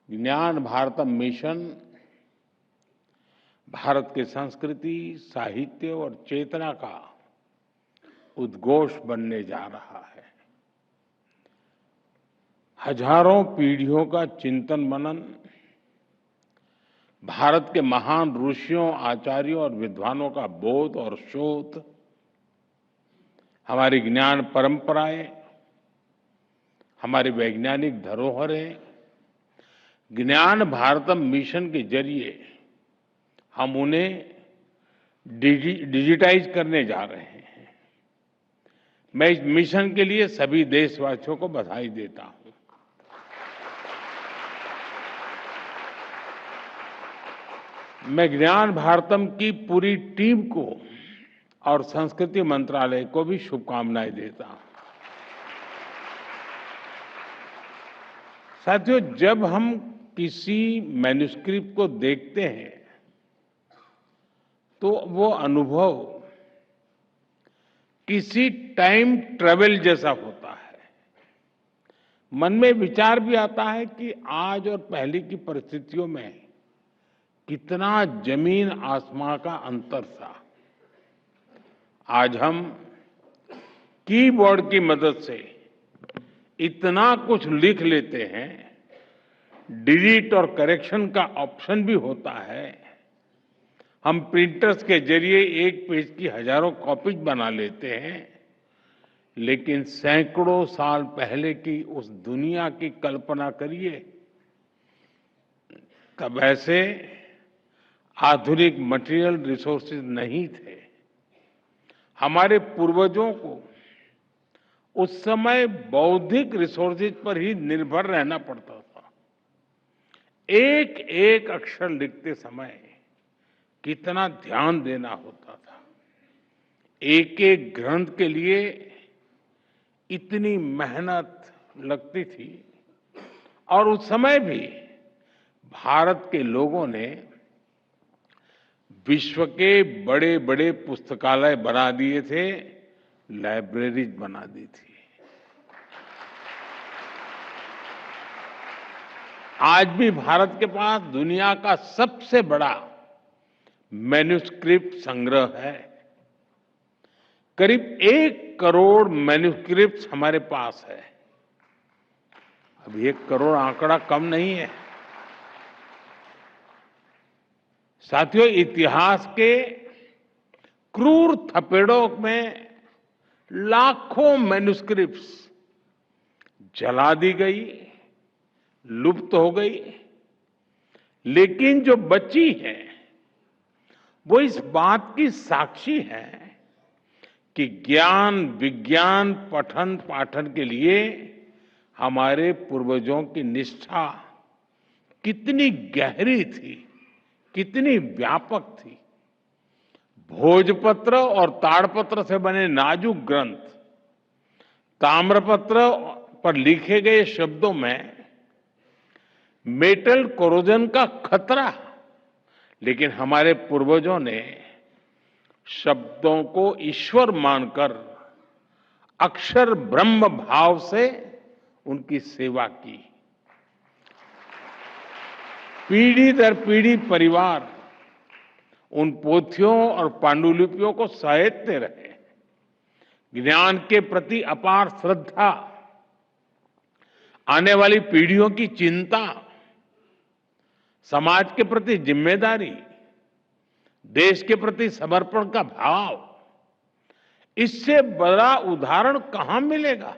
ज्ञान भारतम मिशन भारत के संस्कृति, साहित्य और चेतना का उद्घोष बनने जा रहा है। हजारों पीढ़ियों का चिंतन मनन, भारत के महान ऋषियों, आचार्यों और विद्वानों का बोध और शोध, हमारी ज्ञान परंपराएं, हमारी वैज्ञानिक धरोहरें, ज्ञान भारतम मिशन के जरिए हम उन्हें डिजिटाइज करने जा रहे हैं। मैं इस मिशन के लिए सभी देशवासियों को बधाई देता हूं। मैं ज्ञान भारतम की पूरी टीम को और संस्कृति मंत्रालय को भी शुभकामनाएं देता हूं। साथियों, जब हम किसी मैन्युस्क्रिप्ट को देखते हैं तो वो अनुभव किसी टाइम ट्रेवल जैसा होता है। मन में विचार भी आता है कि आज और पहले की परिस्थितियों में कितना जमीन आसमां का अंतर था। आज हम कीबोर्ड की मदद से इतना कुछ लिख लेते हैं, डिलीट और करेक्शन का ऑप्शन भी होता है। हम प्रिंटर्स के जरिए एक पेज की हजारों कॉपीज बना लेते हैं, लेकिन सैकड़ों साल पहले की उस दुनिया की कल्पना करिए। तब ऐसे आधुनिक मटेरियल रिसोर्सेज नहीं थे। हमारे पूर्वजों को उस समय बौद्धिक रिसोर्सेज पर ही निर्भर रहना पड़ता था। एक एक अक्षर लिखते समय कितना ध्यान देना होता था। एक एक ग्रंथ के लिए इतनी मेहनत लगती थी। और उस समय भी भारत के लोगों ने विश्व के बड़े बड़े पुस्तकालय बना दिए थे, लाइब्रेरीज बना दी थी। आज भी भारत के पास दुनिया का सबसे बड़ा मैन्युस्क्रिप्ट संग्रह है। करीब 1 करोड़ मैन्युस्क्रिप्ट हमारे पास है। अब 1 करोड़ आंकड़ा कम नहीं है। साथियों, इतिहास के क्रूर थपेड़ों में लाखों मैन्युस्क्रिप्ट्स जला दी गई, लुप्त हो गई, लेकिन जो बची है वो इस बात की साक्षी है कि ज्ञान, विज्ञान, पठन पाठन के लिए हमारे पूर्वजों की निष्ठा कितनी गहरी थी, कितनी व्यापक थी। भोजपत्र और ताड़पत्र से बने नाजुक ग्रंथ, ताम्रपत्र पर लिखे गए शब्दों में मेटल कोरोजन का खतरा, लेकिन हमारे पूर्वजों ने शब्दों को ईश्वर मानकर अक्षर ब्रह्म भाव से उनकी सेवा की। पीढ़ी दर पीढ़ी परिवार उन पोथियों और पांडुलिपियों को सहेजते रहे। ज्ञान के प्रति अपार श्रद्धा, आने वाली पीढ़ियों की चिंता, समाज के प्रति जिम्मेदारी, देश के प्रति समर्पण का भाव, इससे बड़ा उदाहरण कहां मिलेगा।